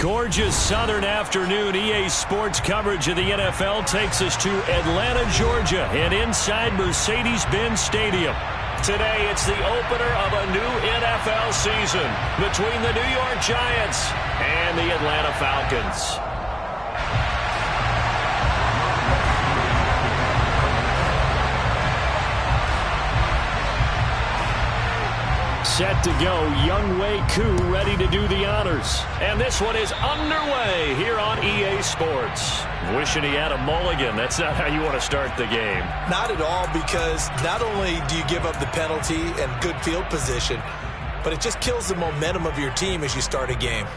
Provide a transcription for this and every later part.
Gorgeous southern afternoon. EA Sports coverage of the NFL takes us to Atlanta, Georgia, and inside Mercedes-Benz Stadium. Today, it's the opener of a new NFL season between the New York Giants and the Atlanta Falcons. Set to go, Younghoe Koo ready to do the honors. And this one is underway here on EA Sports. Wishing he had a mulligan. That's not how you want to start the game. Not at all, because not only do you give up the penalty and good field position, but it just kills the momentum of your team as you start a game.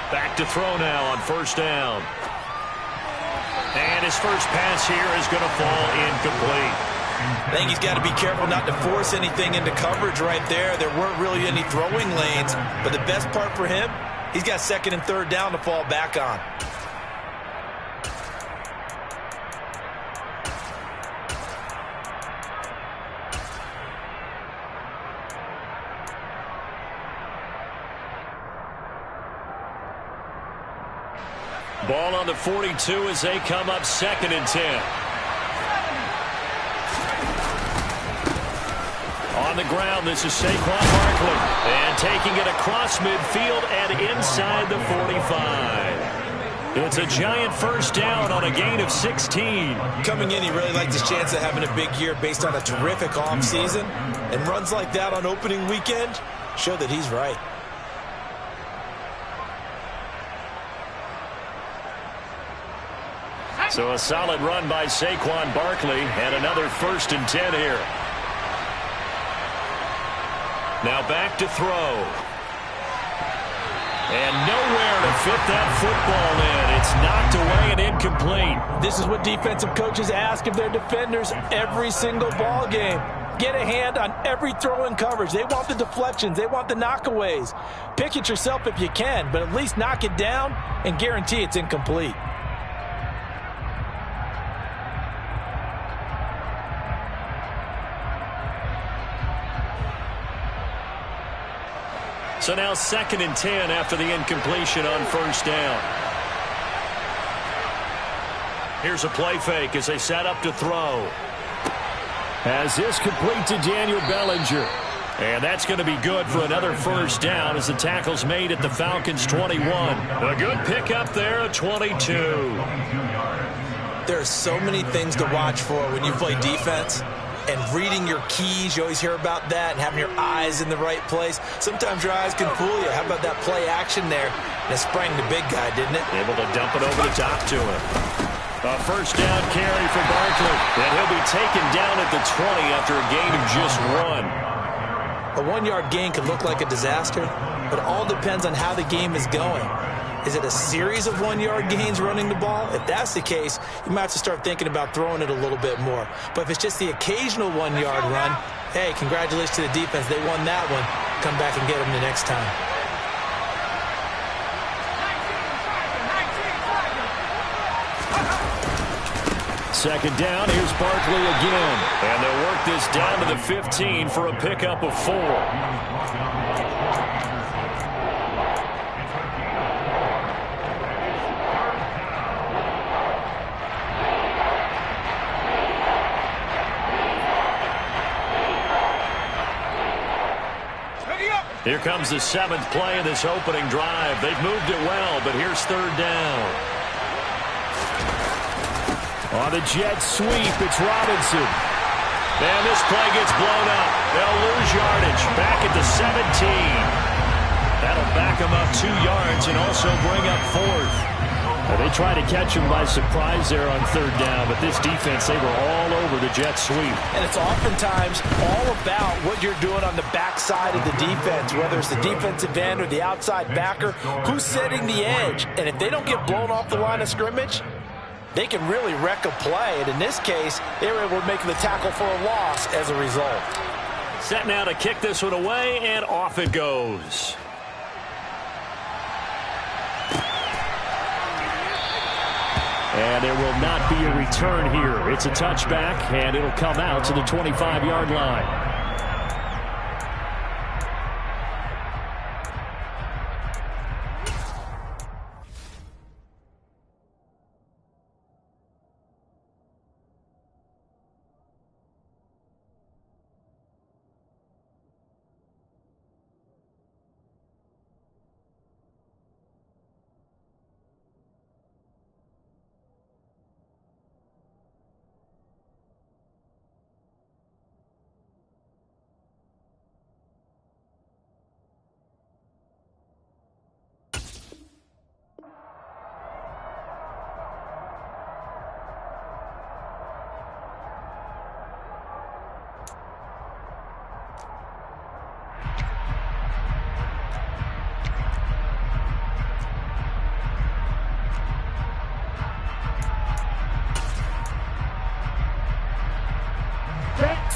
Back to throw now on first down. And his first pass here is going to fall incomplete. I think he's got to be careful not to force anything into coverage right there. There weren't really any throwing lanes, but the best part for him, he's got second and third down to fall back on. Ball on the 42 as they come up second and 10. On the ground, this is Saquon Barkley. And taking it across midfield and inside the 45. It's a giant first down on a gain of 16. Coming in, he really liked his chance of having a big year based on a terrific offseason. And runs like that on opening weekend show that he's right. So a solid run by Saquon Barkley and another first and 10 here. Now back to throw. And nowhere to fit that football in. It's knocked away and incomplete. This is what defensive coaches ask of their defenders every single ball game. Get a hand on every throw in coverage. They want the deflections. They want the knockaways. Pick it yourself if you can, but at least knock it down and guarantee it's incomplete. So now second and 10 after the incompletion on first down. Here's a play fake as they set up to throw. As this complete to Daniel Bellinger. And that's going to be good for another first down as the tackle's made at the Falcons 21. A good pickup there at 22. There are so many things to watch for when you play defense. And reading your keys, you always hear about that, and having your eyes in the right place. Sometimes your eyes can fool you. How about that play action there? And it sprang the big guy, didn't it? Able to dump it over the top to him. A first down carry for Barkley. And he'll be taken down at the 20 after a gain of just one. A one-yard gain can look like a disaster, but it all depends on how the game is going. Is it a series of one-yard gains running the ball? If that's the case, you might have to start thinking about throwing it a little bit more. But if it's just the occasional one-yard run, hey, congratulations to the defense. They won that one. Come back and get them the next time. Second down, here's Barkley again. And they'll work this down to the 15 for a pickup of 4. Here comes the 7th play of this opening drive. They've moved it well, but here's third down. On the jet sweep, it's Robinson. And this play gets blown up. They'll lose yardage. Back at the 17. That'll back them up 2 yards and also bring up 4th. They tried to catch him by surprise there on third down, but this defense, they were all over the jet sweep. And it's oftentimes all about what you're doing on the backside of the defense, whether it's the defensive end or the outside backer, who's setting the edge. And if they don't get blown off the line of scrimmage, they can really wreck a play. And in this case, they were able to make the tackle for a loss as a result. Set now to kick this one away, and off it goes. And there will not be a return here. It's a touchback, and it'll come out to the 25-yard line.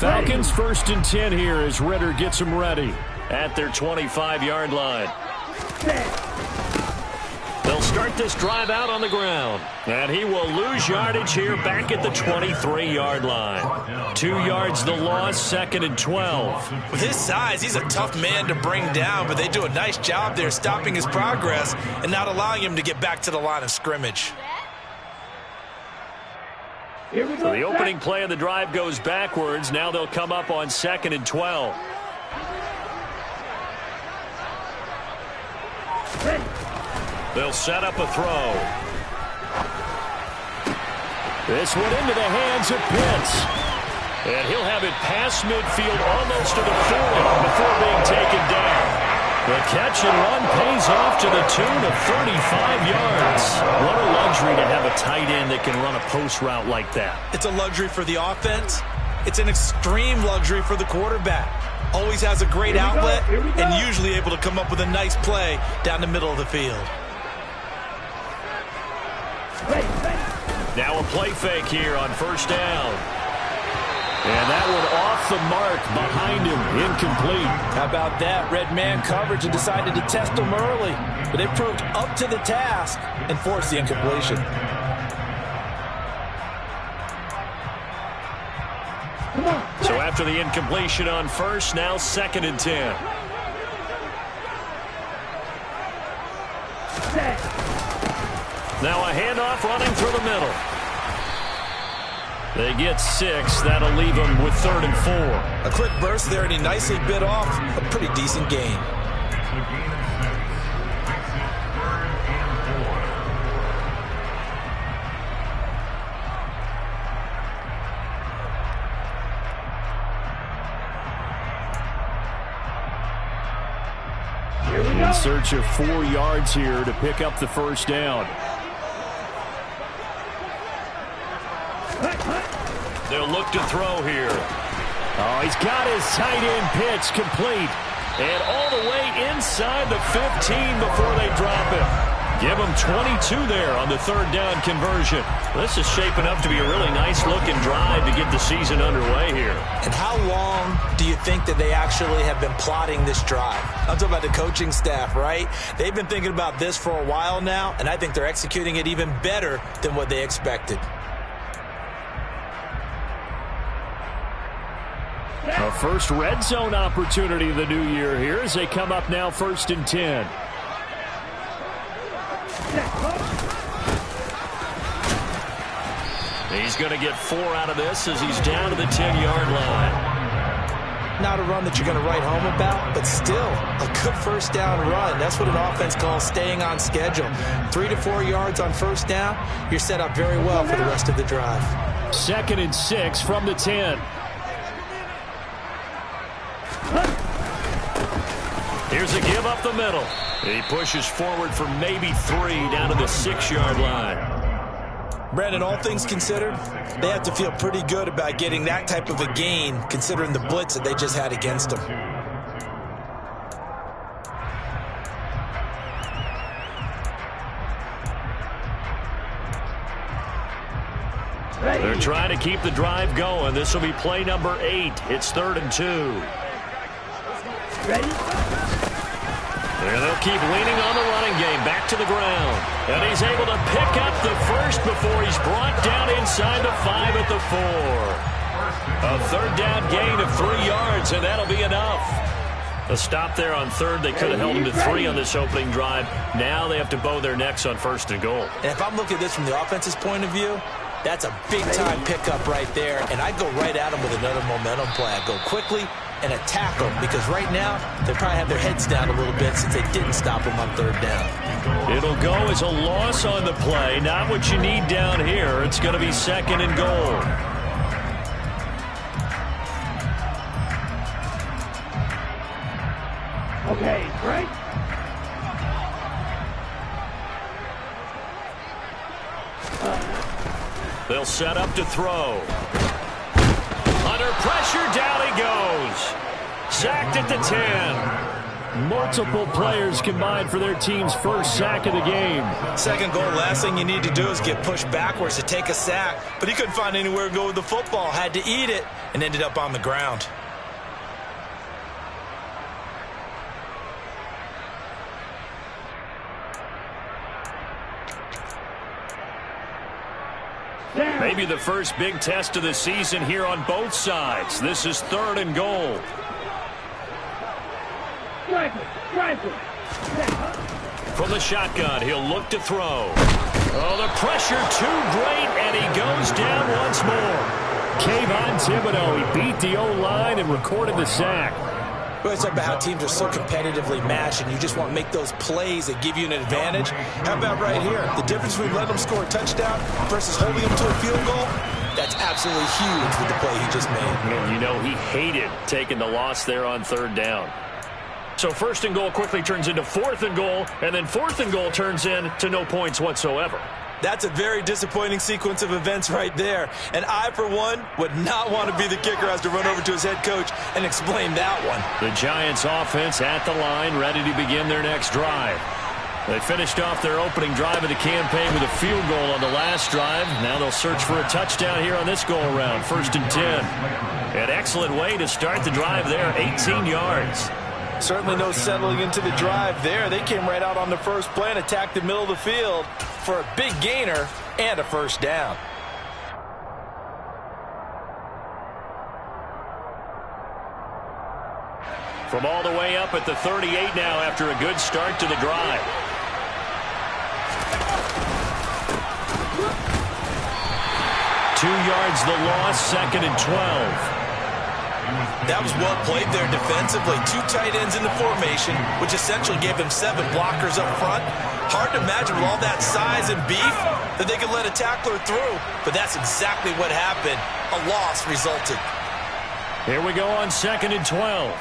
Falcons 1st and 10 here as Ritter gets them ready at their 25-yard line. They'll start this drive out on the ground, and he will lose yardage here back at the 23-yard line. 2 yards the loss, 2nd and 12. With his size, he's a tough man to bring down, but they do a nice job there stopping his progress and not allowing him to get back to the line of scrimmage. So the opening play of the drive goes backwards. Now they'll come up on 2nd and 12. They'll set up a throw. This one into the hands of Pitts. And he'll have it past midfield almost to the 40 before being taken down. The catch and run pays off to the tune of 35 yards. What a luxury to have a tight end that can run a post route like that. It's a luxury for the offense. It's an extreme luxury for the quarterback. Always has a great outlet and usually able to come up with a nice play down the middle of the field. Now a play fake here on 1st down. And that one off the mark behind him, incomplete. How about that? Red man coverage and decided to test him early. But they proved up to the task and forced the incompletion. So after the incompletion on 1st, now 2nd and 10. Now a handoff running through the middle. They get 6. That'll leave them with 3rd and 4. A quick burst there, and he nicely bit off a pretty decent gain. In search of 4 yards here to pick up the 1st down. They'll look to throw here. Oh, he's got his tight end Pitts complete. And all the way inside the 15 before they drop him. Give him 22 there on the 3rd down conversion. This is shaping up to be a really nice-looking drive to get the season underway here. And how long do you think that they actually have been plotting this drive? I'm talking about the coaching staff, right? They've been thinking about this for a while now, and I think they're executing it even better than what they expected. A first red zone opportunity of the new year here as they come up now 1st and 10. He's going to get 4 out of this as he's down to the 10-yard line. Not a run that you're going to write home about, but still a good 1st down run. That's what an offense calls staying on schedule. 3 to 4 yards on 1st down, you're set up very well for the rest of the drive. 2nd and 6 from the 10. Here's a give up the middle. He pushes forward for maybe 3 down to the 6-yard line. Brandon, all things considered, they have to feel pretty good about getting that type of a gain considering the blitz that they just had against them. They're trying to keep the drive going. This will be play number 8. It's 3rd and 2. And they'll keep leaning on the running game. Back to the ground. And he's able to pick up the first before he's brought down inside the 5 at the 4. A third down gain of 3 yards, and that'll be enough. A stop there on third. They could have held him to 3 on this opening drive. Now they have to bow their necks on 1st and goal. And if I'm looking at this from the offense's point of view, that's a big-time pickup right there. And I'd go right at him with another momentum play. I'd go quickly and attack them, because right now they probably have their heads down a little bit since they didn't stop him on 3rd down. It'll go as a loss on the play. Not what you need down here. It's going to be 2nd and goal. Okay, right. They'll set up to throw. Under pressure, down he goes. Sacked at the 10. Multiple players combined for their team's first sack of the game. 2nd goal, last thing you need to do is get pushed backwards to take a sack. But he couldn't find anywhere to go with the football. Had to eat it and ended up on the ground. Maybe the first big test of the season here on both sides. This is 3rd and goal. From the shotgun, he'll look to throw. Oh, the pressure too great, and he goes down once more. Kayvon Thibodeau, he beat the O-line and recorded the sack. We always talk about how teams are so competitively matched, and you just want to make those plays that give you an advantage. How about right here? The difference between letting them score a touchdown versus holding them to a field goal, that's absolutely huge with the play he just made. And you know, he hated taking the loss there on 3rd down. So 1st and goal quickly turns into 4th and goal, and then 4th and goal turns into no points whatsoever. That's a very disappointing sequence of events right there. And I, for one, would not want to be the kicker who has to run over to his head coach and explain that one. The Giants offense at the line, ready to begin their next drive. They finished off their opening drive of the campaign with a field goal on the last drive. Now they'll search for a touchdown here on this go-around, 1st and 10. An excellent way to start the drive there, 18 yards. Certainly no settling into the drive there. They came right out on the first play and attacked the middle of the field for a big gainer and a 1st down. From all the way up at the 38 now after a good start to the drive. Two yards the loss, 2nd and 12. That was well played there defensively. 2 tight ends in the formation, which essentially gave them 7 blockers up front. Hard to imagine with all that size and beef that they could let a tackler through, but that's exactly what happened. A loss resulted. Here we go on 2nd and 12.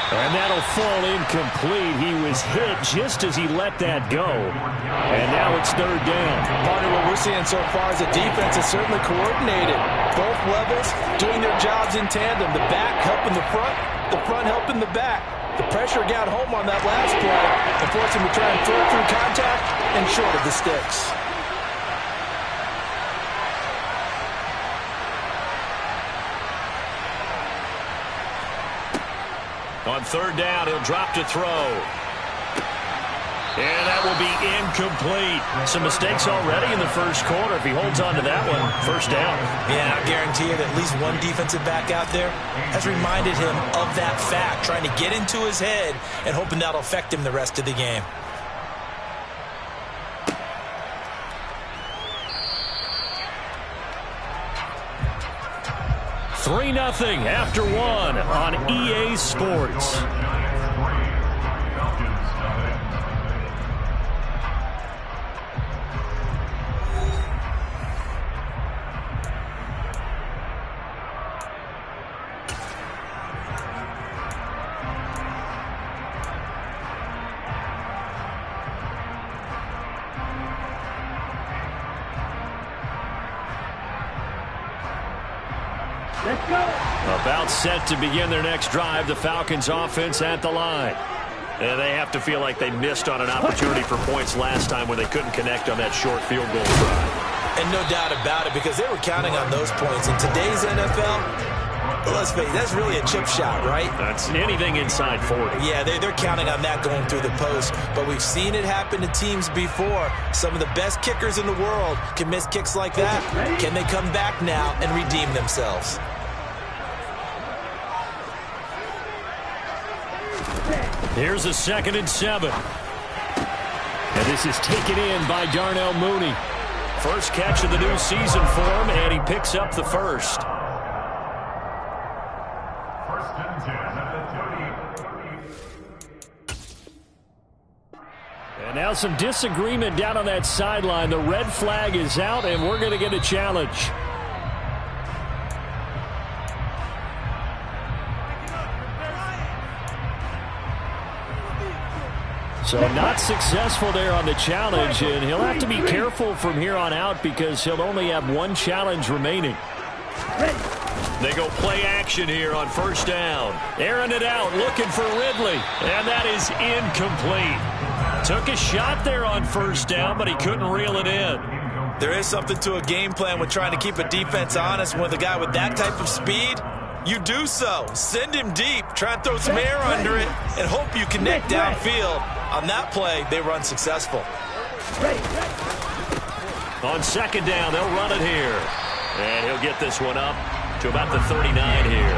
And that'll fall incomplete. He was hit just as he let that go. And now it's 3rd down. Partner, what we're seeing so far is the defense is certainly coordinated. Both levels doing their jobs in tandem. The back helping the front helping the back. The pressure got home on that last play and forced him to try and throw through contact and short of the sticks. On 3rd down, he'll drop to throw. And that will be incomplete. Some mistakes already in the first quarter. If he holds on to that one, 1st down. Yeah, I guarantee you that at least one defensive back out there has reminded him of that fact, trying to get into his head and hoping that'll affect him the rest of the game. $3-0 after 1 on EA Sports. Let's go. About set to begin their next drive, the Falcons offense at the line. And they have to feel like they missed on an opportunity for points last time when they couldn't connect on that short field goal drive. And no doubt about it, because they were counting on those points. In today's NFL, let's face it, that's really a chip shot, right? That's anything inside 40. Yeah, they're counting on that going through the post. But we've seen it happen to teams before. Some of the best kickers in the world can miss kicks like that. Can they come back now and redeem themselves? Here's a 2nd and 7. And this is taken in by Darnell Mooney. First catch of the new season for him, and he picks up the first. And now some disagreement down on that sideline. The red flag is out, and we're going to get a challenge. So not successful there on the challenge, and he'll have to be careful from here on out because he'll only have one challenge remaining. They go play action here on 1st down. Airing it out, looking for Ridley, and that is incomplete. Took a shot there on 1st down, but he couldn't reel it in. There is something to a game plan with trying to keep a defense honest. With a guy with that type of speed, you do so. Send him deep, try and throw some air under it, and hope you connect downfield. On that play, they run successful. On 2nd down, they'll run it here. And he'll get this one up to about the 39 here.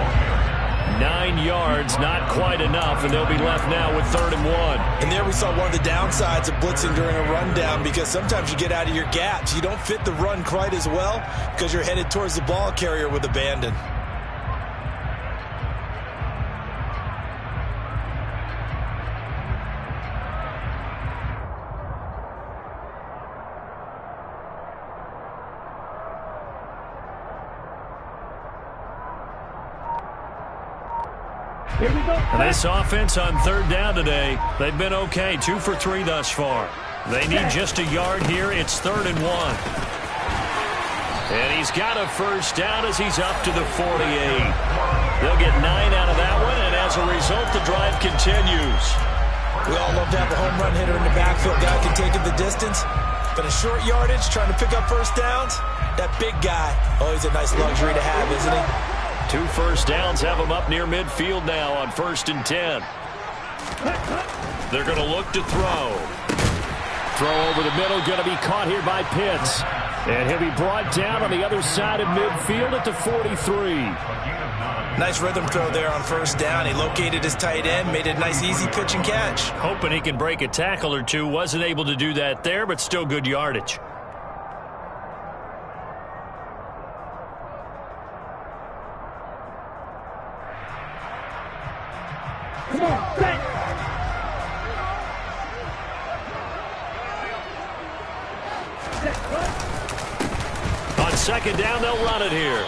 9 yards, not quite enough, and they'll be left now with 3rd and 1. And there we saw one of the downsides of blitzing during a rundown, because sometimes you get out of your gaps. You don't fit the run quite as well because you're headed towards the ball carrier with abandon. And this offense on 3rd down today, they've been okay, 2 for 3 thus far. They need just a yard here. It's 3rd and 1. And he's got a 1st down as he's up to the 48. They'll get 9 out of that one, and as a result, the drive continues. We all love to have a home run hitter in the backfield. Guy can take it the distance, but a short yardage, trying to pick up 1st downs, that big guy, always a nice luxury to have, isn't he? 2 first downs have him up near midfield now on 1st and 10. They're going to look to throw. Throw over the middle, going to be caught here by Pitts. And he'll be brought down on the other side of midfield at the 43. Nice rhythm throw there on 1st down. He located his tight end, made a nice easy pitch and catch. Hoping he can break a tackle or two. Wasn't able to do that there, but still good yardage. Come on, back. On 2nd down, they'll run it here.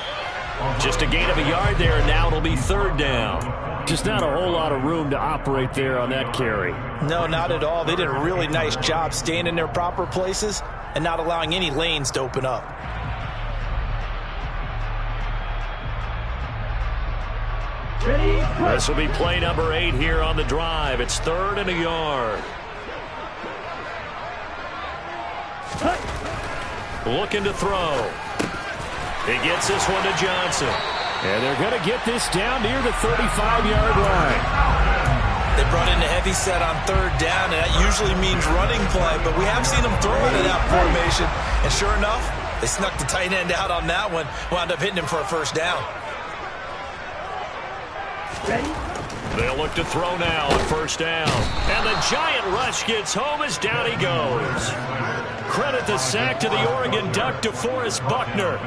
Just a gain of a yard there, and now it'll be 3rd down. Just not a whole lot of room to operate there on that carry. No, not at all. They did a really nice job staying in their proper places and not allowing any lanes to open up. This will be play number 8 here on the drive. It's 3rd and a yard. Looking to throw. He gets this one to Johnson. And they're going to get this down near the 35-yard line. They brought in the heavy set on 3rd down, and that usually means running play, but we have seen them throw out of that formation. And sure enough, they snuck the tight end out on that one, wound up hitting him for a 1st down. They'll look to throw now on 1st down. And the giant rush gets home as down he goes. Credit the sack to the Oregon Duck, DeForest Buckner.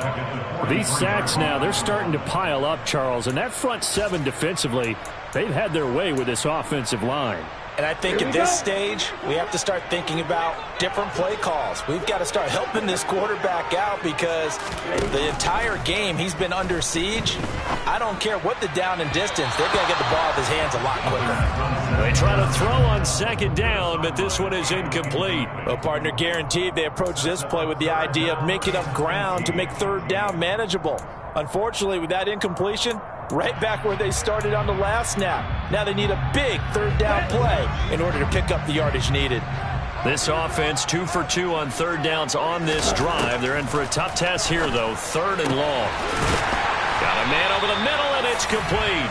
These sacks now, they're starting to pile up, Charles. And that front 7 defensively, they've had their way with this offensive line. And I think at this stage, we have to start thinking about different play calls. We've got to start helping this quarterback out because the entire game he's been under siege. I don't care what the down and distance. They've got to get the ball out of his hands a lot quicker. They try to throw on 2nd down, but this one is incomplete. Well, partner, guaranteed they approach this play with the idea of making up ground to make 3rd down manageable. Unfortunately, with that incompletion, right back where they started on the last snap. Now they need a big 3rd down play in order to pick up the yardage needed. This offense 2 for 2 on 3rd downs on this drive. They're in for a tough test here, though. 3rd and long. Got A man over the middle, and it's complete.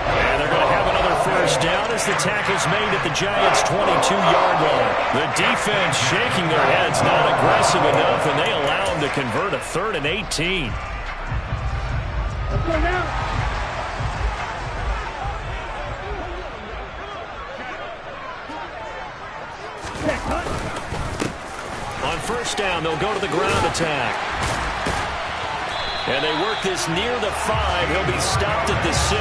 And they're going to have another first down as the tackle's made at the Giants' 22-yard line. The defense shaking their heads, not aggressive enough, and they allow them to convert a 3rd and 18. Let's go now. On first down, they'll go to the ground attack. And they work this near the 5. He'll be stopped at the 6.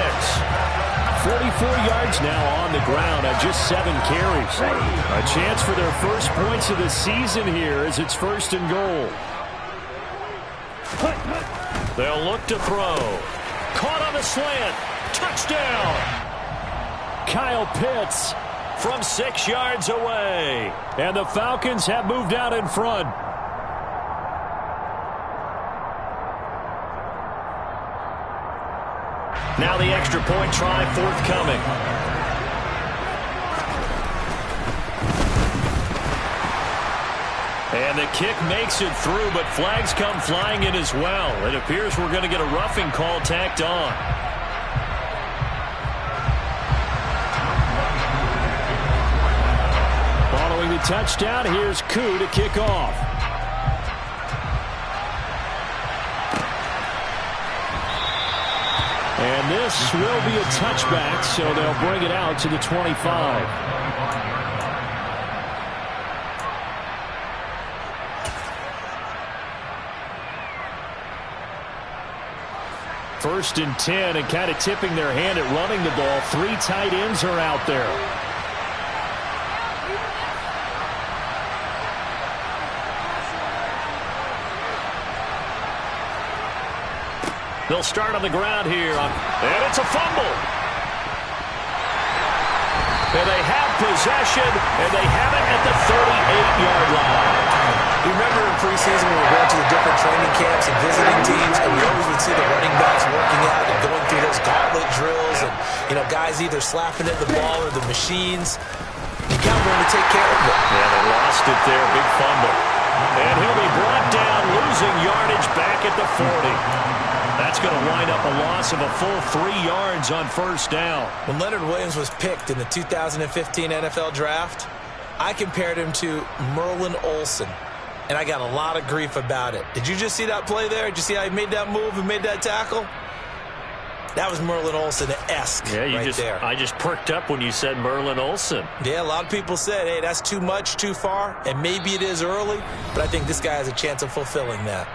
44 yards now on the ground on just 7 carries. A chance for their first points of the season here as it's 1st and goal. They'll look to throw. Caught on the slant. Touchdown. Kyle Pitts from 6 yards away. And the Falcons have moved out in front. Now the extra point try forthcoming. And the kick makes it through, but flags come flying in as well. It appears we're going to get a roughing call tacked on. Following the touchdown, here's Koo to kick off. And this will be a touchback, so they'll bring it out to the 25. First and 10, and kind of tipping their hand at running the ball. 3 tight ends are out there. They'll start on the ground here. And it's a fumble. And they have possession, and they have it at the 38-yard line. You remember in preseason when we were going to the different training camps and visiting teams, and we always would see the running backs working out and going through those gauntlet drills, and, you know, guys either slapping at the ball or the machines. You got one to take care of it. Yeah, they lost it there. Big fumble. And he'll be brought down, losing yardage back at the 40. That's going to wind up a loss of a full 3 yards on first down. When Leonard Williams was picked in the 2015 NFL Draft, I compared him to Merlin Olsen, and I got a lot of grief about it. Did you just see that play there? Did you see how he made that move and made that tackle? That was Merlin Olsen-esque there. I just perked up when you said Merlin Olsen. Yeah, a lot of people said, hey, that's too much, too far, and maybe it is early, but I think this guy has a chance of fulfilling that.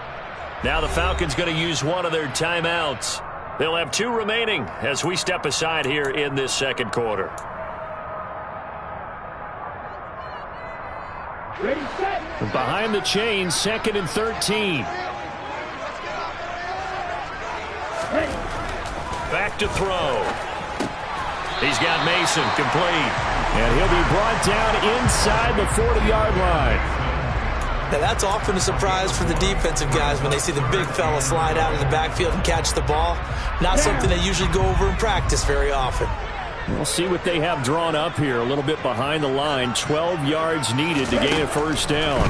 Now the Falcons going to use one of their timeouts. They'll have 2 remaining as we step aside here in this second quarter. Ready, set. Behind the chains, 2nd and 13. Ready. Back to throw. He's got Mason complete. And he'll be brought down inside the 40-yard line. Now, that's often a surprise for the defensive guys when they see the big fella slide out of the backfield and catch the ball. Not something they usually go over in practice very often. We'll see what they have drawn up here. A little bit behind the line. 12 yards needed to gain a first down.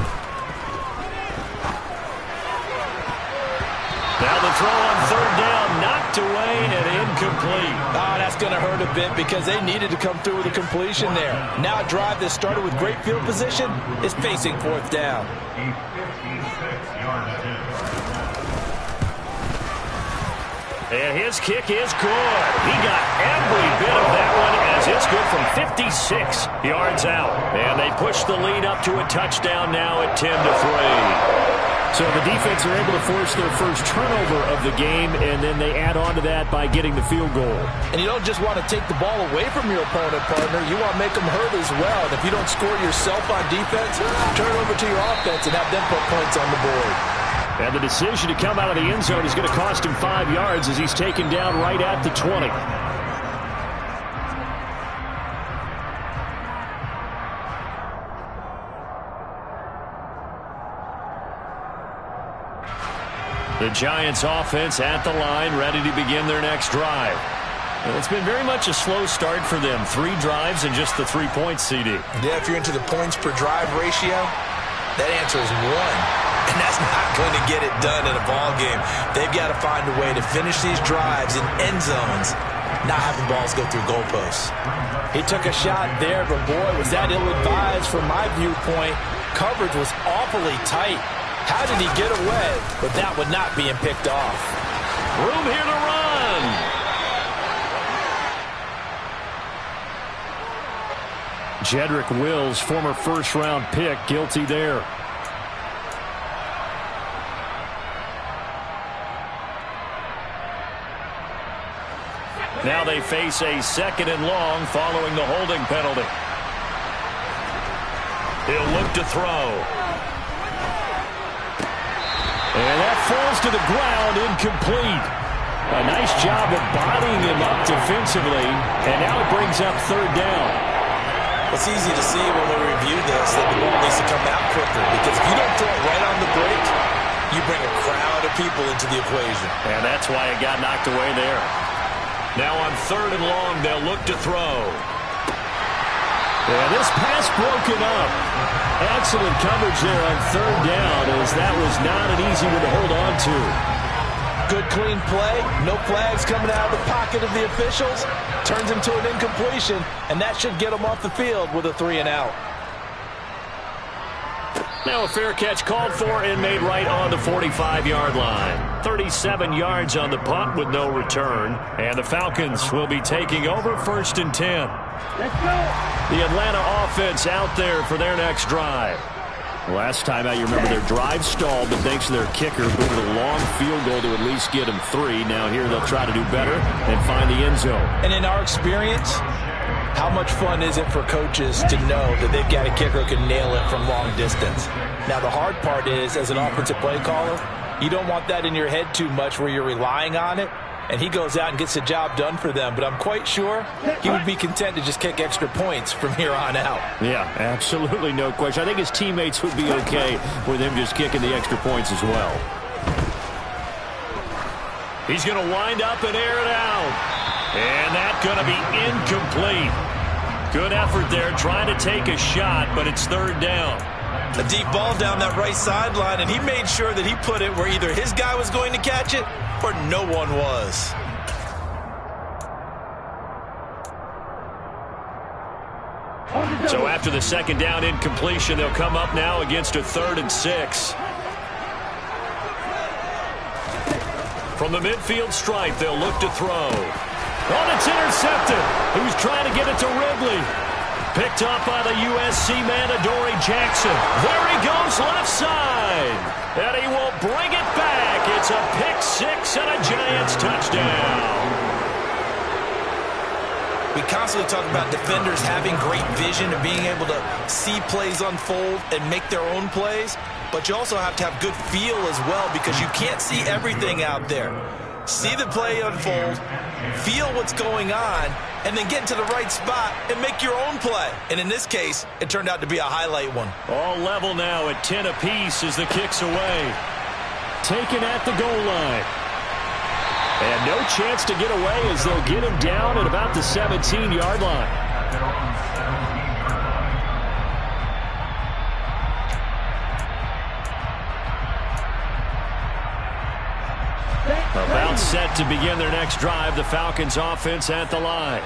Now the throw on 3rd down, knocked away and incomplete. Oh, that's going to hurt a bit because they needed to come through with a completion there. Now a drive that started with great field position is facing 4th down. And his kick is good. He got every bit of that one as it's good from 56 yards out. And they push the lead up to a touchdown now at 10-3. So the defense are able to force their first turnover of the game, and then they add on to that by getting the field goal. And you don't just want to take the ball away from your opponent, partner. You want to make them hurt as well. And if you don't score yourself on defense, turn it over to your offense and have them put points on the board. And the decision to come out of the end zone is going to cost him 5 yards as he's taken down right at the 20. The Giants offense at the line, ready to begin their next drive. And it's been very much a slow start for them. 3 drives and just the 3 points, CD. Yeah, if you're into the points per drive ratio, that answer is 1. And that's not going to get it done in a ball game. They've got to find a way to finish these drives in end zones, not having balls go through goalposts. He took a shot there, but boy, was that ill-advised from my viewpoint. Coverage was awfully tight. How did he get away with that one not being picked off? Room here to run. Jedrick Wills, former first-round pick, guilty there. Now they face a 2nd and long following the holding penalty. He'll look to throw. And that falls to the ground, incomplete. A nice job of bodying him up defensively, and now it brings up 3rd down. It's easy to see when we review this that the ball needs to come out quicker, because if you don't throw it right on the break, you bring a crowd of people into the equation. And that's why it got knocked away there. Now on 3rd and long, they'll look to throw. And this pass broken up. Excellent coverage there on 3rd down, as that was not an easy one to hold on to. Good clean play. No flags coming out of the pocket of the officials. Turns into an incompletion, and that should get them off the field with a 3 and out. Now a fair catch called for and made right on the 45-yard line. 37 yards on the punt with no return. And the Falcons will be taking over 1st and 10. Let's go. The Atlanta offense out there for their next drive. Last time out, you remember their drive stalled, but thanks to their kicker, booted a long field goal to at least get them 3. Now here they'll try to do better and find the end zone. And in our experience, how much fun is it for coaches to know that they've got a kicker who can nail it from long distance? Now, the hard part is, as an offensive play caller, you don't want that in your head too much where you're relying on it, and he goes out and gets the job done for them. But I'm quite sure he would be content to just kick extra points from here on out. Yeah, absolutely no question. I think his teammates would be okay with him just kicking the extra points as well. He's going to wind up and air it out. And that's going to be incomplete. Good effort there trying to take a shot, but it's 3rd down. A deep ball down that right sideline, and he made sure that he put it where either his guy was going to catch it or no one was. So after the 2nd down incompletion, they'll come up now against a 3rd and 6. From the midfield stripe, they'll look to throw. Oh, it's intercepted. He was trying to get it to Ridley. Picked up by the USC man, Adoree Jackson. There he goes, left side. And he will bring it back. It's a pick-6 and a Giants touchdown. We constantly talk about defenders having great vision and being able to see plays unfold and make their own plays. But you also have to have good feel as well, because you can't see everything out there. See the play unfold, feel what's going on, and then get into the right spot and make your own play. And in this case, it turned out to be a highlight one. All level now at 10 apiece as the kick's away. Taken at the goal line. And no chance to get away as they'll get him down at about the 17-yard line. About set to begin their next drive, the Falcons offense at the line.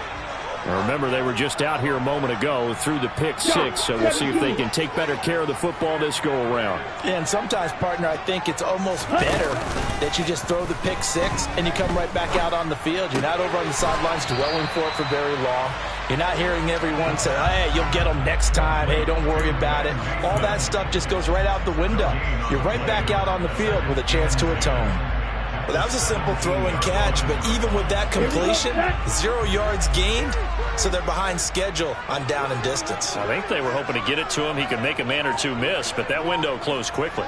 Now remember, they were just out here a moment ago through the pick-6, so we'll see if they can take better care of the football this go-around. And sometimes, partner, I think it's almost better that you just throw the pick-6 and you come right back out on the field. You're not over on the sidelines dwelling for it for very long. You're not hearing everyone say, hey, you'll get them next time. Hey, don't worry about it. All that stuff just goes right out the window. You're right back out on the field with a chance to atone. Well, that was a simple throw and catch, but even with that completion, 0 yards gained, so they're behind schedule on down and distance. I think they were hoping to get it to him. He could make a man or two miss, but that window closed quickly.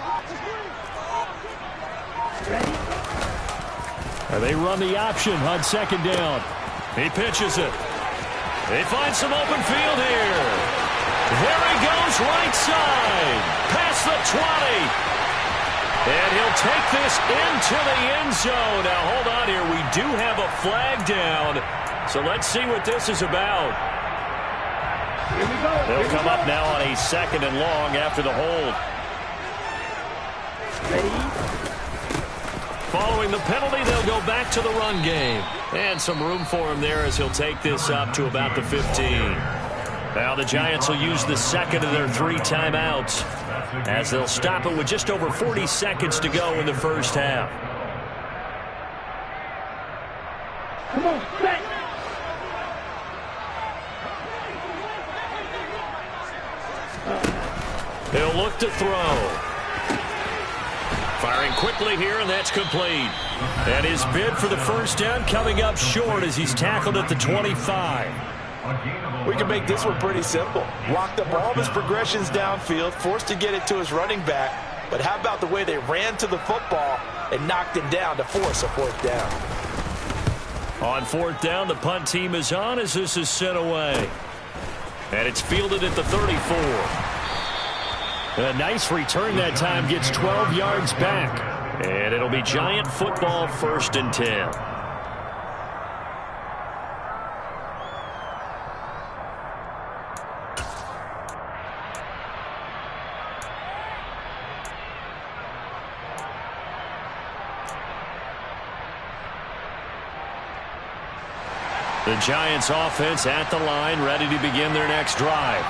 They run the option on 2nd down. He pitches it. They find some open field here. There he goes, right side. Past the 20. And he'll take this into the end zone. Now, hold on here. We do have a flag down. So let's see what this is about. They'll come up now on a 2nd and long after the hold. Following the penalty, they'll go back to the run game. And some room for him there as he'll take this up to about the 15. Now the Giants will use the second of their 3 timeouts as they'll stop it with just over 40 seconds to go in the first half. Come on, set. He'll look to throw. Firing quickly here, and that's complete. And his bid for the first down coming up short as he's tackled at the 25. We can make this one pretty simple. Walked up all of his progressions downfield, forced to get it to his running back. But how about the way they ran to the football and knocked him down to force a 4th down? On 4th down, the punt team is on as this is sent away. And it's fielded at the 34. A nice return that time, gets 12 yards back. And it'll be Giant football, 1st and 10. The Giants offense at the line, ready to begin their next drive.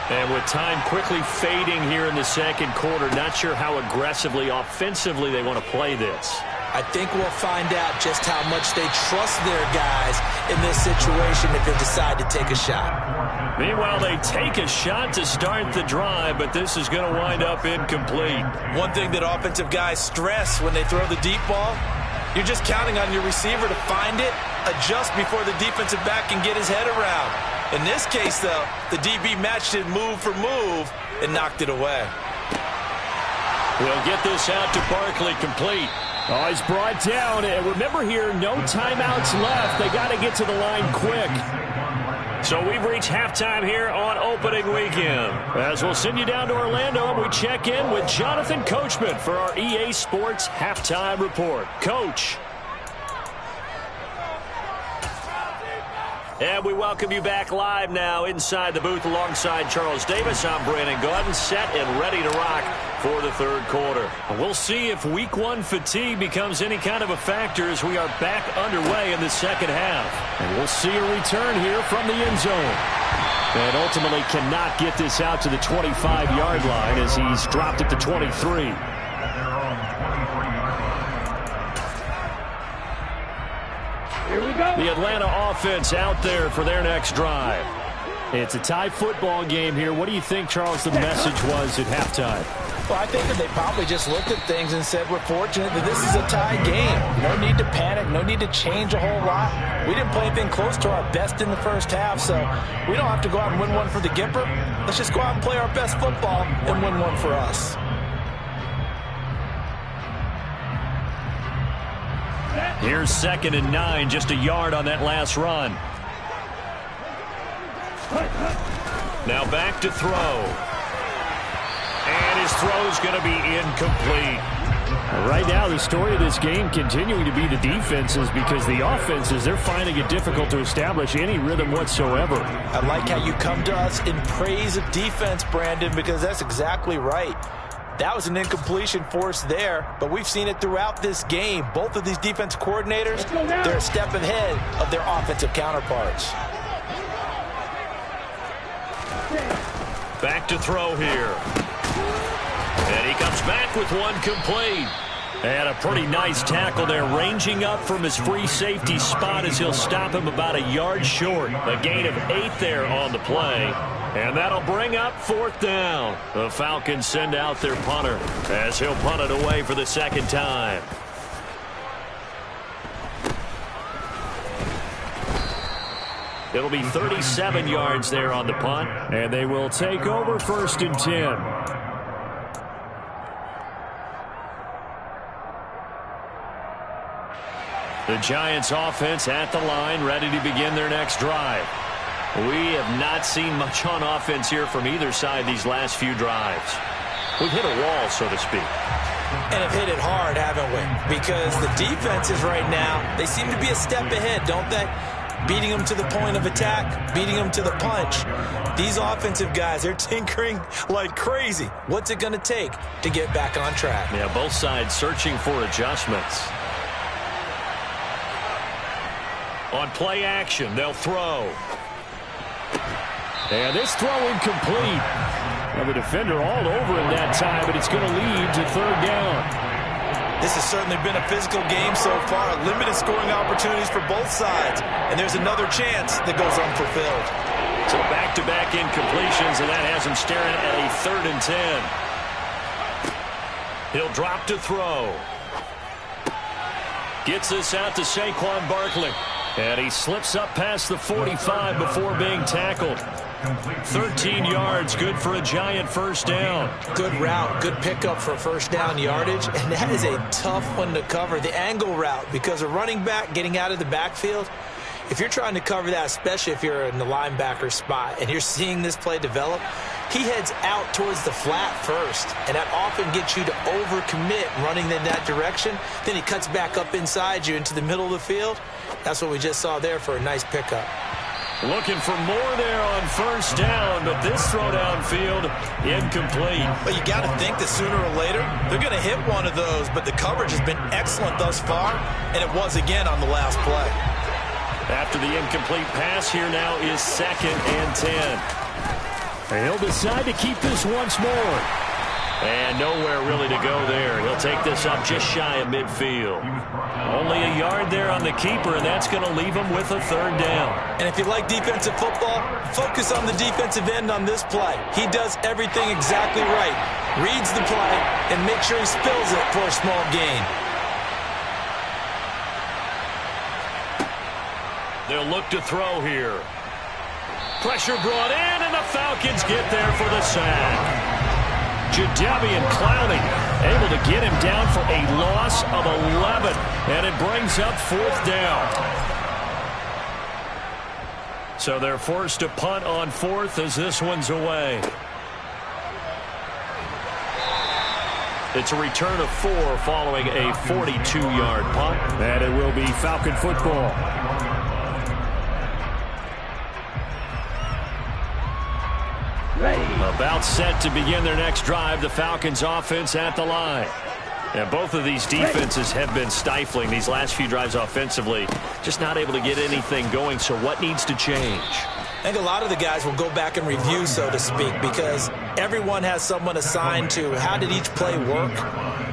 And with time quickly fading here in the second quarter, not sure how aggressively, offensively they want to play this. I think we'll find out just how much they trust their guys in this situation if they decide to take a shot. Meanwhile, they take a shot to start the drive, but this is going to wind up incomplete. One thing that offensive guys stress when they throw the deep ball, you're just counting on your receiver to find it, adjust before the defensive back can get his head around. In this case, though, the DB matched it move for move and knocked it away. We'll get this out to Barkley, complete. Oh, he's brought down. And remember here, no timeouts left. They got to get to the line quick. So we've reached halftime here on opening weekend. As we'll send you down to Orlando, and we check in with Jonathan Coachman for our EA Sports Halftime Report. Coach. And we welcome you back live now inside the booth alongside Charles Davis. I'm Brandon Gordon, set and ready to rock for the third quarter. We'll see if week 1 fatigue becomes any kind of a factor as we are back underway in the second half. And we'll see a return here from the end zone. And ultimately cannot get this out to the 25-yard line as he's dropped at the 23. Here we go. The Atlanta offense out there for their next drive. It's a tie football game here. What do you think, Charles, the message was at halftime? Well, I think that they probably just looked at things and said, we're fortunate that this is a tie game. No need to panic. No need to change a whole lot. We didn't play anything close to our best in the first half, so we don't have to go out and win one for the Gipper. Let's just go out and play our best football and win one for us. Here's 2nd and 9, just a yard on that last run. Now back to throw. And his throw's going to be incomplete. Right now, the story of this game continuing to be the defenses, because the offenses, they're finding it difficult to establish any rhythm whatsoever. I like how you come to us in praise of defense, Brandon, because that's exactly right. That was an incompletion forced there, but we've seen it throughout this game. Both of these defense coordinators, they're a step ahead of their offensive counterparts. Back to throw here. And he comes back with one complete. And a pretty nice tackle there, ranging up from his free safety spot as he'll stop him about a yard short. A gain of 8 there on the play. And that'll bring up 4th down. The Falcons send out their punter as he'll punt it away for the second time. It'll be 37 yards there on the punt. And they will take over 1st and 10. The Giants offense at the line, ready to begin their next drive. We have not seen much on offense here from either side these last few drives. We've hit a wall, so to speak. And have hit it hard, haven't we? Because the defenses right now, they seem to be a step ahead, don't they? beating them to the point of attack, beating them to the punch. These offensive guys, they're tinkering like crazy. What's it going to take to get back on track? Yeah, both sides searching for adjustments. On play action, they'll throw. And this throw incomplete. Well, the defender all over him that time, but it's going to lead to third down. This has certainly been a physical game so far. Limited scoring opportunities for both sides. And there's another chance that goes unfulfilled. So back-to-back incompletions, and that has him staring at a 3rd and 10. He'll drop to throw. Gets this out to Saquon Barkley. And he slips up past the 45 before being tackled. 13 yards, good for a giant first down. Good route, good pickup for first down yardage, and that is a tough one to cover, the angle route, because a running back getting out of the backfield, if you're trying to cover that, especially if you're in the linebacker spot and you're seeing this play develop, he heads out towards the flat first, and that often gets you to overcommit running in that direction. Then he cuts back up inside you into the middle of the field. That's what we just saw there for a nice pickup. Looking for more there on first down, but this throw downfield incomplete. But you got to think that sooner or later they're going to hit one of those, but the coverage has been excellent thus far, and it was again on the last play. After the incomplete pass, here now is 2nd and 10. And he'll decide to keep this once more. And nowhere really to go there. He'll take this up just shy of midfield. Only a yard there on the keeper, and that's going to leave him with a 3rd down. And if you like defensive football, focus on the defensive end on this play. He does everything exactly right. Reads the play and makes sure he spills it for a small gain. They'll look to throw here. Pressure brought in, and the Falcons get there for the sack. Jadeveon Clowney able to get him down for a loss of 11, and it brings up 4th down. So they're forced to punt on 4th as this one's away. It's a return of 4 following a 42-yard punt. And it will be Falcon football. About set to begin their next drive, the Falcons offense at the line. And both of these defenses have been stifling these last few drives offensively. Just not able to get anything going, so what needs to change? I think a lot of the guys will go back and review, so to speak, because everyone has someone assigned to how did each play work.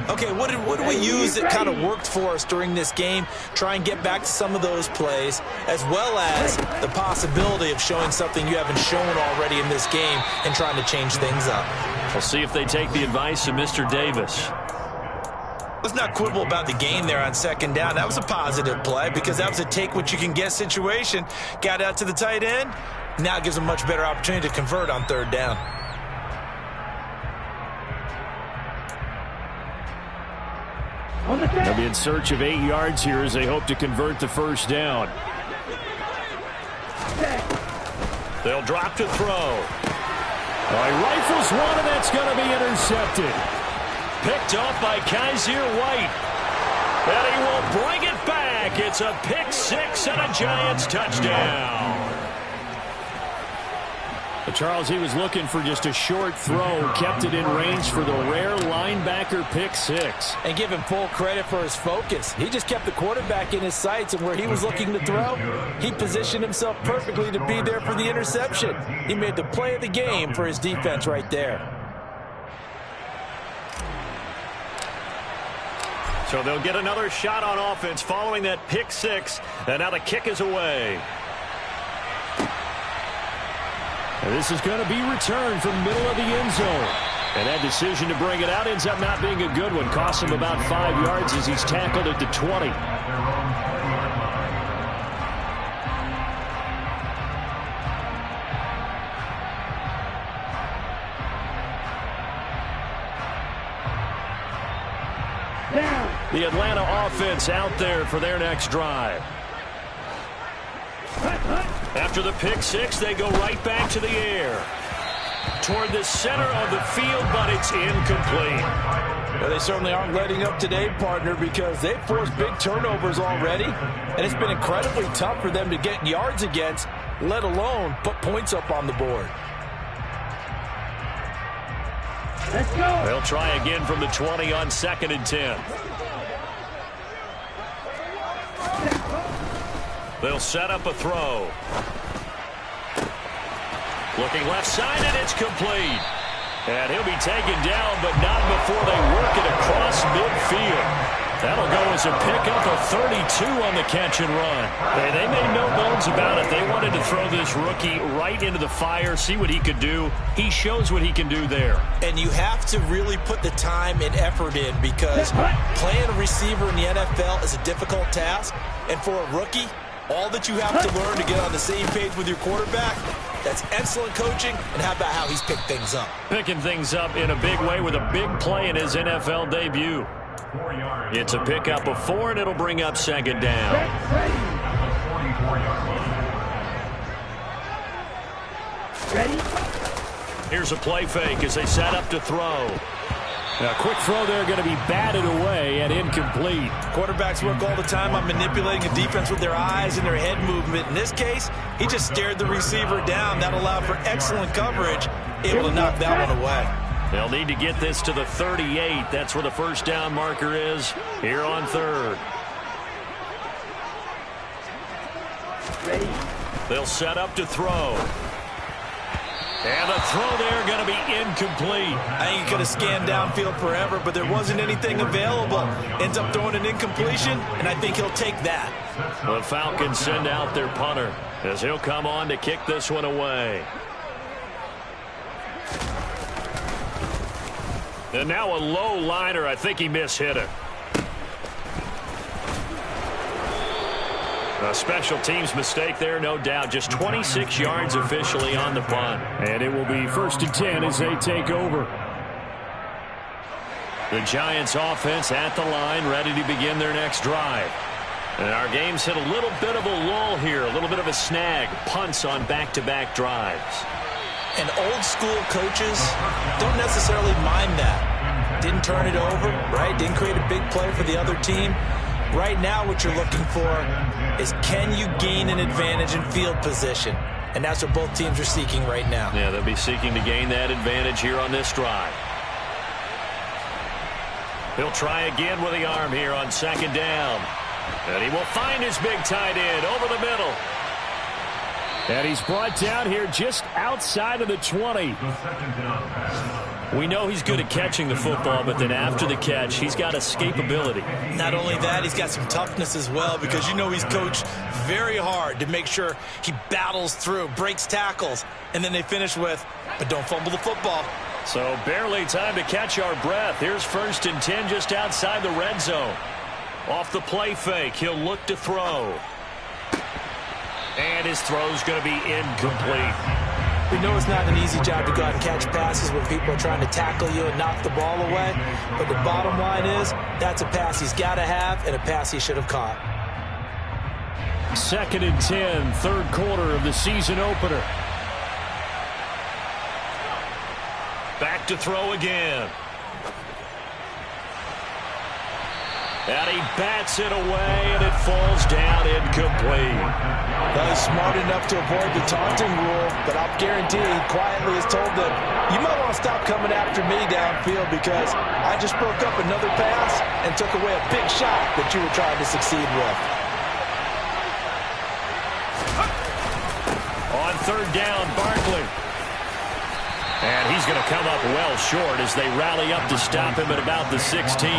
Okay, what did we use that kind of worked for us during this game? Try and get back to some of those plays, as well as the possibility of showing something you haven't shown already in this game and trying to change things up. We'll see if they take the advice of Mr. Davis. Let's not quibble about the gain there on 2nd down. That was a positive play because that was a take-what-you-can-get situation. Got out to the tight end. Now it gives them a much better opportunity to convert on 3rd down. They'll be in search of 8 yards here as they hope to convert the first down. They'll drop to throw. He rifles one, and that's going to be intercepted. Picked off by Kaiser White. And he will bring it back. It's a pick 6 and a Giants touchdown. But Charles, he was looking for just a short throw, kept it in range for the rare linebacker pick 6. And give him full credit for his focus. He just kept the quarterback in his sights, and where he was looking to throw, he positioned himself perfectly to be there for the interception. He made the play of the game for his defense right there. So they'll get another shot on offense following that pick 6, and now the kick is away. And this is going to be returned from the middle of the end zone. And that decision to bring it out ends up not being a good one. Costs him about 5 yards as he's tackled at the 20. The Atlanta offense out there for their next drive. After the pick 6, they go right back to the air. Toward the center of the field, but it's incomplete. Well, they certainly aren't letting up today, partner, because they've forced big turnovers already, and it's been incredibly tough for them to get yards against, let alone put points up on the board. Let's go. They'll try again from the 20 on 2nd and 10. They'll set up a throw. Looking left side, and it's complete. And he'll be taken down, but not before they work it across midfield. That'll go as a pickup of 32 on the catch and run. They made no bones about it. They wanted to throw this rookie right into the fire, see what he could do. He shows what he can do there. And you have to really put the time and effort in, because playing a receiver in the NFL is a difficult task. And for a rookie, all that you have to learn to get on the same page with your quarterback, that's excellent coaching. And how about how he's picked things up? Picking things up in a big way with a big play in his NFL debut. It's a pickup of 4, and it'll bring up 2nd down. Ready? Here's a play fake as they set up to throw. A quick throw there, going to be batted away and incomplete. Quarterbacks work all the time on manipulating a defense with their eyes and their head movement. In this case, he just stared the receiver down. That allowed for excellent coverage, able to knock that one away. They'll need to get this to the 38. That's where the first down marker is here on 3rd. Ready? They'll set up to throw. And the throw there going to be incomplete. I think he could have scanned downfield forever, but there wasn't anything available. Ends up throwing an incompletion, and I think he'll take that. The Falcons send out their punter as he'll come on to kick this one away. And now a low liner. I think he mishit it. A special teams mistake there, no doubt. Just 26 yards officially on the punt. And it will be 1st and 10 as they take over. The Giants offense at the line, ready to begin their next drive. And our game's hit a little bit of a lull here, a little bit of a snag. Punts on back-to-back drives. And old-school coaches don't necessarily mind that. Didn't turn it over, right? Didn't create a big play for the other team. Right now what you're looking for is, can you gain an advantage in field position? And that's what both teams are seeking right now. Yeah, they'll be seeking to gain that advantage here on this drive. He'll try again with the arm here on 2nd down. And he will find his big tight end over the middle. And he's brought down here just outside of the 20. We know he's good at catching the football, but then after the catch, he's got escapability. Not only that, he's got some toughness as well, because you know he's coached very hard to make sure he battles through, breaks tackles, and then they finish with, but don't fumble the football. So barely time to catch our breath. Here's 1st and 10 just outside the red zone. Off the play fake, he'll look to throw. And his throw's going to be incomplete. We know it's not an easy job to go out and catch passes when people are trying to tackle you and knock the ball away. But the bottom line is, that's a pass he's got to have and a pass he should have caught. 2nd and 10, 3rd quarter of the season opener. Back to throw again. And he bats it away, and it falls down incomplete. Well, he's smart enough to avoid the taunting rule, but I'll guarantee he quietly has told them, you might want to stop coming after me downfield, because I just broke up another pass and took away a big shot that you were trying to succeed with. On 3rd down, Barkley. And he's going to come up well short as they rally up to stop him at about the 16.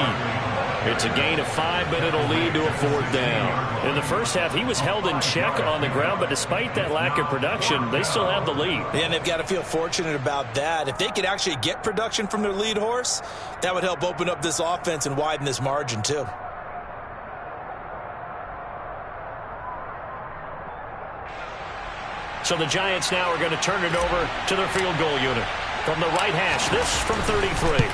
It's a gain of 5, but it'll lead to a 4th down. In the first half, he was held in check on the ground, but despite that lack of production, they still have the lead. Yeah, and they've got to feel fortunate about that. If they could actually get production from their lead horse, that would help open up this offense and widen this margin too. So the Giants now are going to turn it over to their field goal unit. From the right hash, this from 33.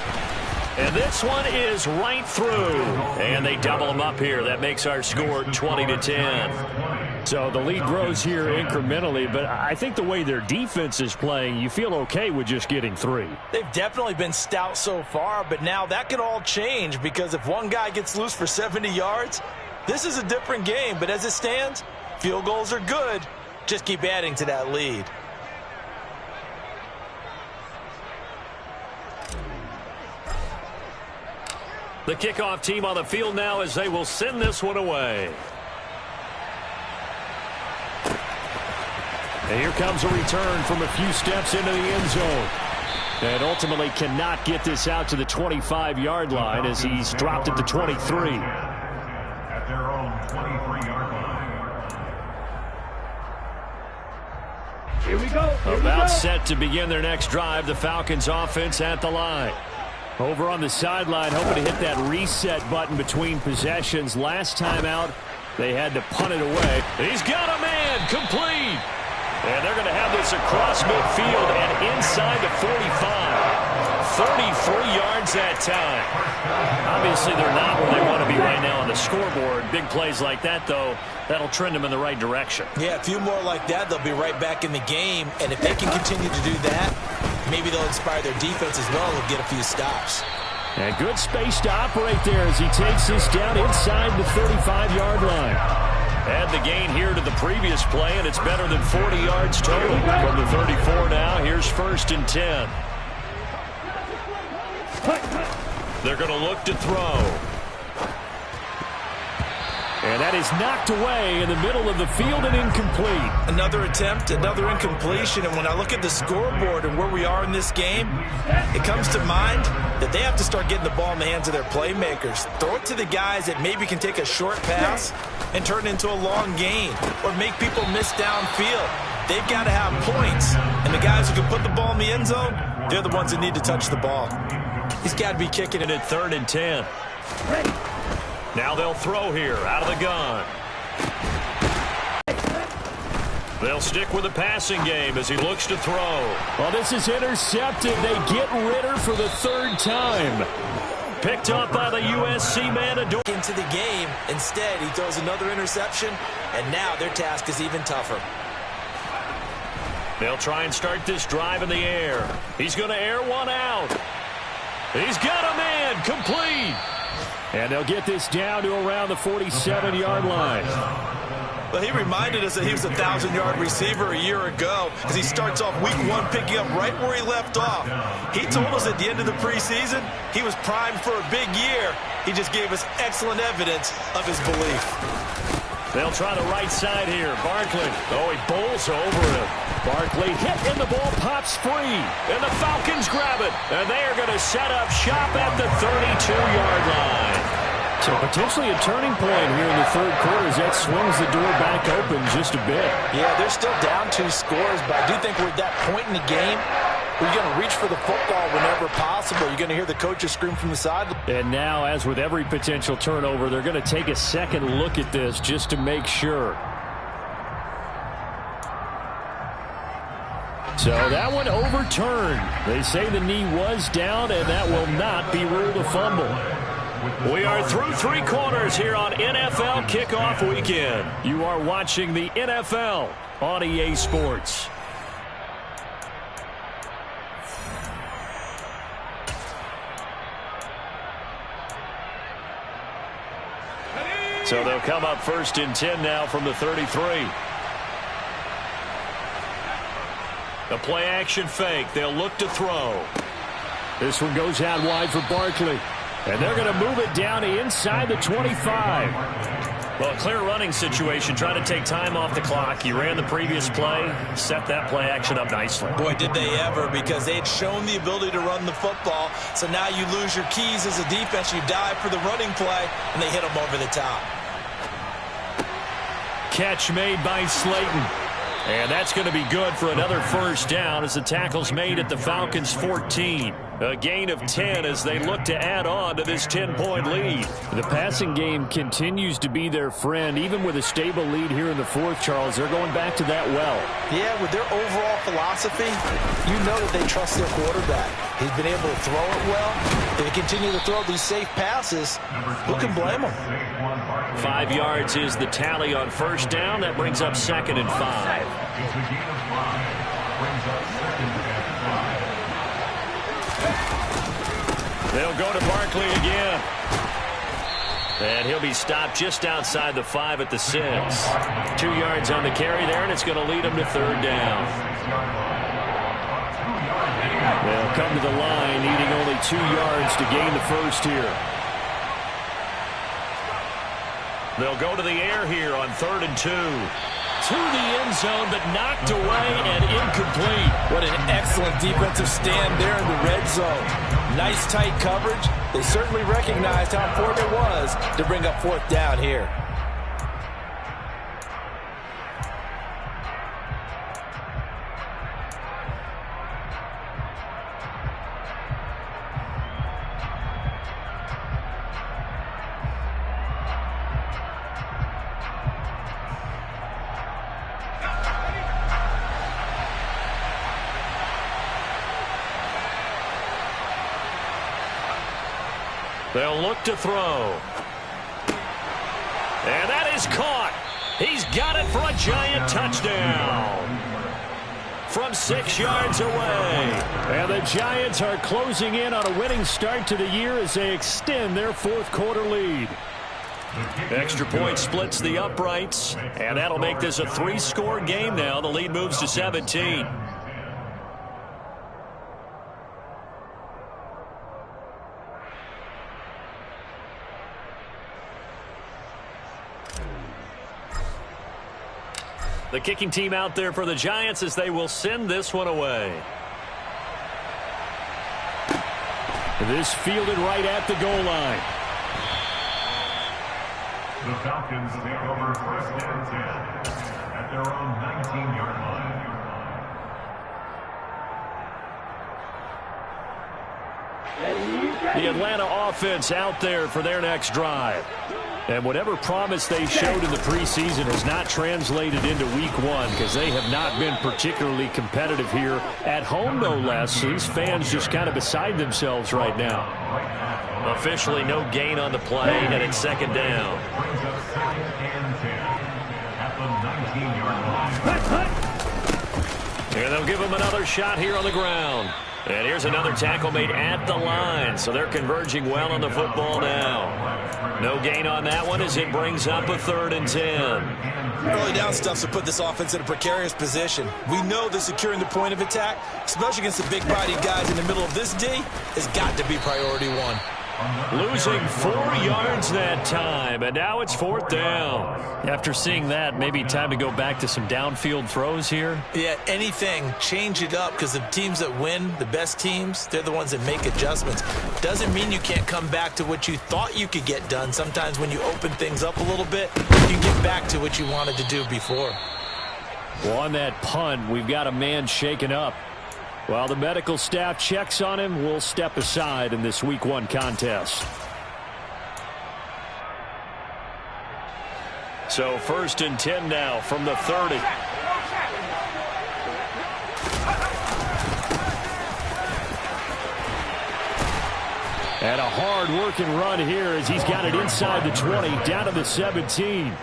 And this one is right through. And they double them up here. That makes our score 20-10. So the lead grows here incrementally, but I think the way their defense is playing, you feel okay with just getting 3. They've definitely been stout so far, but now that could all change because if one guy gets loose for 70 yards, this is a different game. But as it stands, field goals are good. Just keep adding to that lead. The kickoff team on the field now as they will send this one away. And here comes a return from a few steps into the end zone. And ultimately cannot get this out to the 25-yard line as he's dropped at the 23. At their own 23-yard line. Here we go. About set to begin their next drive, the Falcons offense at the line. Over on the sideline, hoping to hit that reset button between possessions. Last time out, they had to punt it away. He's got a man, complete. And they're going to have this across midfield and inside the 45. 33 yards that time. Obviously, they're not where they want to be right now on the scoreboard. Big plays like that, though, that'll trend them in the right direction. Yeah, a few more like that, they'll be right back in the game. And if they can continue to do that, maybe they'll inspire their defense as well. They'll get a few stops. And good space to operate there as he takes this down inside the 35-yard line. Add the gain here to the previous play, and it's better than 40 yards total. From the 34 now, here's 1st and 10. They're going to look to throw. And that is knocked away in the middle of the field and incomplete. Another attempt, another incompletion, and when I look at the scoreboard and where we are in this game, it comes to mind that they have to start getting the ball in the hands of their playmakers. Throw it to the guys that maybe can take a short pass and turn it into a long gain or make people miss downfield. They've got to have points, and the guys who can put the ball in the end zone, they're the ones that need to touch the ball. He's got to be kicking it at 3rd and 10. Now they'll throw here out of the gun. They'll stick with the passing game as he looks to throw. Well, this is intercepted. They get Ritter for the 3rd time. Picked up by the USC man into the game. Instead, he throws another interception, and now their task is even tougher. They'll try and start this drive in the air. He's going to air one out. He's got a man, complete. And they'll get this down to around the 47-yard line. Well, he reminded us that he was a 1,000-yard receiver a year ago as he starts off week 1 picking up right where he left off. He told us at the end of the preseason he was primed for a big year. He just gave us excellent evidence of his belief. They'll try the right side here. Barkley. Oh, he bowls over him. Barkley hit and the ball pops free. And the Falcons grab it. And they are going to set up shop at the 32-yard line. So potentially a turning point here in the 3rd quarter as that swings the door back open just a bit. Yeah, they're still down 2 scores, but I do think we're at that point in the game where you're going to reach for the football whenever possible. You're going to hear the coaches scream from the side. And now, as with every potential turnover, they're going to take a second look at this just to make sure. So that one overturned. They say the knee was down, and that will not be ruled a fumble. We are through 3 quarters here on NFL Kickoff Weekend. You are watching the NFL on EA Sports. So they'll come up 1st and 10 now from the 33. A play action fake. They'll look to throw. This one goes out wide for Barkley. And they're going to move it down to inside the 25. Well, a clear running situation. Trying to take time off the clock. He ran the previous play. Set that play action up nicely. Boy, did they ever, because they had shown the ability to run the football. So now you lose your keys as a defense. You dive for the running play, and they hit them over the top. Catch made by Slayton. And that's going to be good for another 1st down as the tackle's made at the Falcons' 14. A gain of 10 as they look to add on to this 10-point lead. The passing game continues to be their friend. Even with a stable lead here in the fourth, Charles, they're going back to that well. Yeah, with their overall philosophy, you know that they trust their quarterback. He's been able to throw it well. If they continue to throw these safe passes, who can blame them? 5 yards is the tally on first down. That brings up 2nd and 5. It's a gain of 5. Brings up 2nd and 5. They'll go to Barkley again. And he'll be stopped just outside the 5 at the 6. 2 yards on the carry there, and it's going to lead him to 3rd down. They'll come to the line, needing only 2 yards to gain the first here. They'll go to the air here on 3rd and 2. To the end zone, but knocked away and incomplete. What an excellent defensive stand there in the red zone. Nice tight coverage. They certainly recognized how important it was to bring up 4th down here. They'll look to throw. And that is caught. He's got it for a giant touchdown. From 6 yards away. And the Giants are closing in on a winning start to the year as they extend their fourth quarter lead. Extra point splits the uprights, and that'll make this a 3-score game now. The lead moves to 17. The kicking team out there for the Giants as they will send this one away. This fielded right at the goal line. The Falcons take over 1st and 10 at their own 19-yard line. The Atlanta offense out there for their next drive. And whatever promise they showed in the preseason has not translated into week 1 because they have not been particularly competitive here at home, no less. These fans just kind of beside themselves right now. Officially no gain on the play, and it's 2nd down. Brings up 2nd and 10 at the 19-yard line. And they'll give him another shot here on the ground. And here's another tackle made at the line, so they're converging well on the football now. No gain on that one as it brings up a 3rd and 10. Early down stuff to put this offense in a precarious position. We know that securing the point of attack, especially against the big-bodied guys in the middle of this D, has got to be priority 1. Losing 4 yards that time, and now it's 4th down. After seeing that, maybe time to go back to some downfield throws here. Yeah, anything, change it up, because the teams that win, the best teams, they're the ones that make adjustments. Doesn't mean you can't come back to what you thought you could get done. Sometimes when you open things up a little bit, you can get back to what you wanted to do before. Well, on that punt, we've got a man shaken up. While the medical staff checks on him, we'll step aside in this week 1 contest. So 1st and 10 now from the 30. And a hard-working run here as he's got it inside the 20, down to the 17.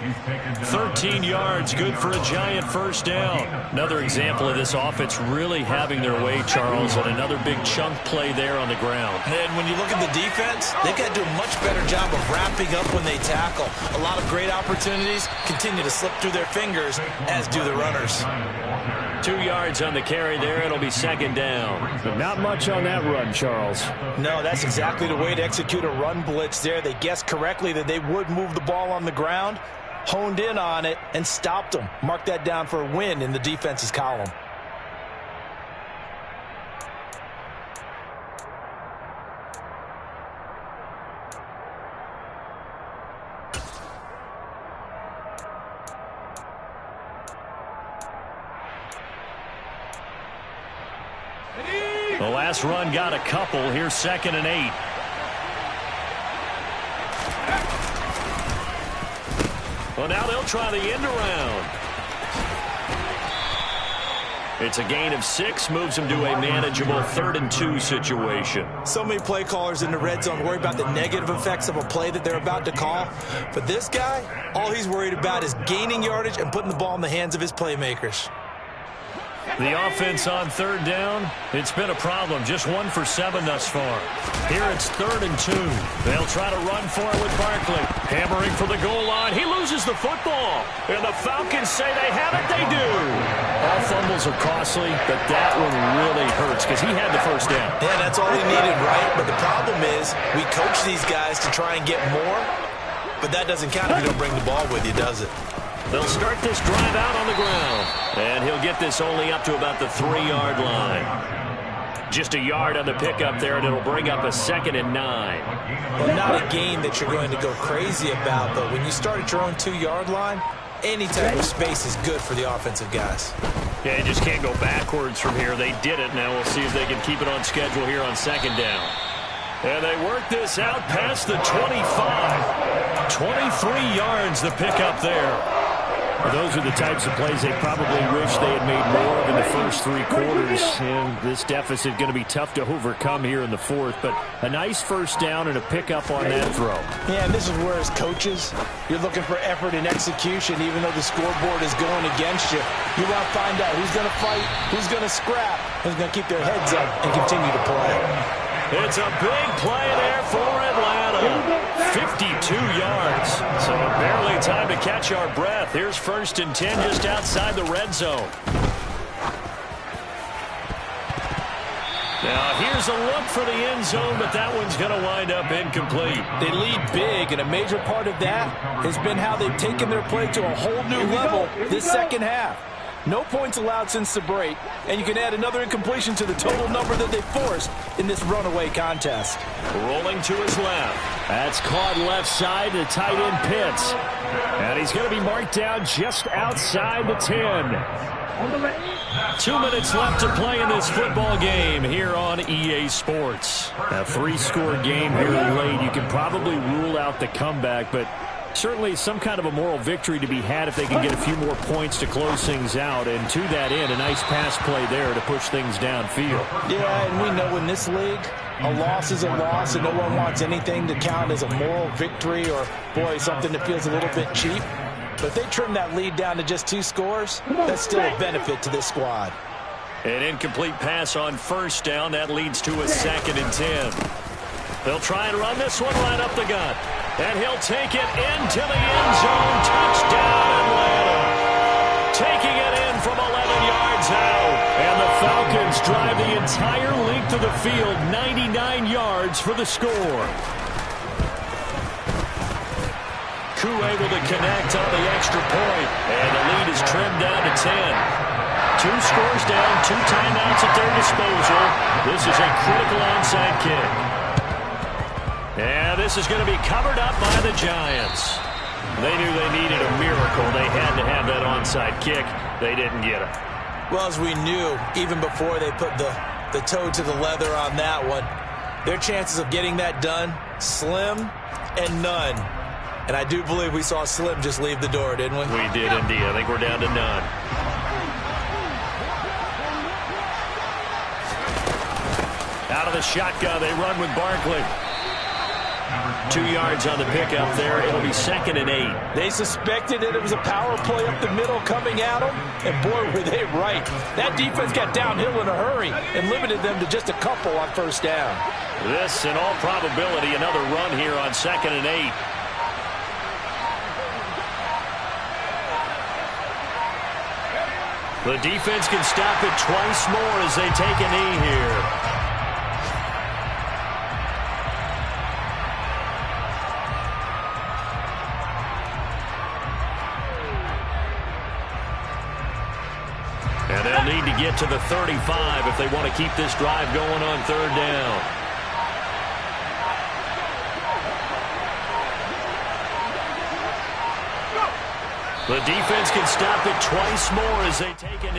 13 yards, good for a giant 1st down. Another example of this offense really having their way, Charles, and another big chunk play there on the ground. And when you look at the defense, they've got to do a much better job of wrapping up when they tackle. A lot of great opportunities continue to slip through their fingers, as do the runners. 2 yards on the carry there. It'll be 2nd down. But not much on that run, Charles. No, that's exactly the way to execute a run blitz there. They guessed correctly that they would move the ball on the ground, honed in on it, and stopped them. Mark that down for a win in the defense's column. The last run got a couple. Here's 2nd and 8. Well, now they'll try the end around. It's a gain of 6, moves them to a manageable 3rd and 2 situation. So many play callers in the red zone worry about the negative effects of a play that they're about to call. But this guy, all he's worried about is gaining yardage and putting the ball in the hands of his playmakers. The offense on 3rd down, it's been a problem. Just 1 for 7 thus far. Here it's 3rd and 2. They'll try to run for it with Barkley. Hammering for the goal line. He loses the football. And the Falcons say they have it. They do. All fumbles are costly, but that one really hurts because he had the first down. Yeah, that's all he needed, right? But the problem is we coach these guys to try and get more, but that doesn't count if you don't bring the ball with you, does it? They'll start this drive out on the ground. And he'll get this only up to about the 3-yard line. Just a yard on the pickup there, and it'll bring up a 2nd and 9. Well, not a gain that you're going to go crazy about, but when you start at your own 2-yard line, any type of space is good for the offensive guys. Yeah, you just can't go backwards from here. They did it. Now we'll see if they can keep it on schedule here on 2nd down. And they work this out past the 25. 23 yards the pickup there. Those are the types of plays they probably wish they had made more of in the first 3 quarters. And this deficit going to be tough to overcome here in the 4th. But a nice first down and a pickup on that throw. Yeah, and this is where, as coaches, you're looking for effort and execution. Even though the scoreboard is going against you, you want to find out who's going to fight, who's going to scrap, who's going to keep their heads up and continue to play. It's a big play there for Atlanta. 52 yards. So barely time to catch our breath. Here's 1st and 10 just outside the red zone. Now here's a look for the end zone, but that one's going to wind up incomplete. They lead big, and a major part of that has been how they've taken their play to a whole new level this second half. No points allowed since the break, and you can add another incompletion to the total number that they forced in this runaway contest. Rolling to his left. That's caught left side to tight end Pitts. And he's going to be marked down just outside the 10. 2 minutes left to play in this football game here on EA Sports. A 3-score game here late. You can probably rule out the comeback, but certainly some kind of a moral victory to be had if they can get a few more points to close things out. And to that end, a nice pass play there to push things downfield. Yeah, and we know in this league, a loss is a loss, and no one wants anything to count as a moral victory or, boy, something that feels a little bit cheap. But if they trim that lead down to just 2 scores, that's still a benefit to this squad. An incomplete pass on 1st down. That leads to a 2nd and 10. They'll try and run this one right up the gut. And he'll take it into the end zone. Touchdown, Atlanta. Taking it in from 11 yards out. And the Falcons drive the entire length of the field, 99 yards for the score. Koo able to connect on the extra point. And the lead is trimmed down to 10. 2 scores down, 2 timeouts at their disposal. This is a critical onside kick. And this is going to be covered up by the Giants. They knew they needed a miracle. They had to have that onside kick. They didn't get it. Well, as we knew, even before they put the toe to the leather on that one, their chances of getting that done, slim and none. And I do believe we saw Slim just leave the door, didn't we? We did indeed. I think we're down to none. Out of the shotgun, they run with Barkley. 2 yards on the pickup there. It'll be 2nd and 8. They suspected that it was a power play up the middle coming at them, and boy, were they right. That defense got downhill in a hurry and limited them to just a couple on 1st down. This, in all probability, another run here on 2nd and 8. The defense can stop it twice more as they take a knee here. And they'll need to get to the 35 if they want to keep this drive going on 3rd down. The defense can stop it twice more as they take an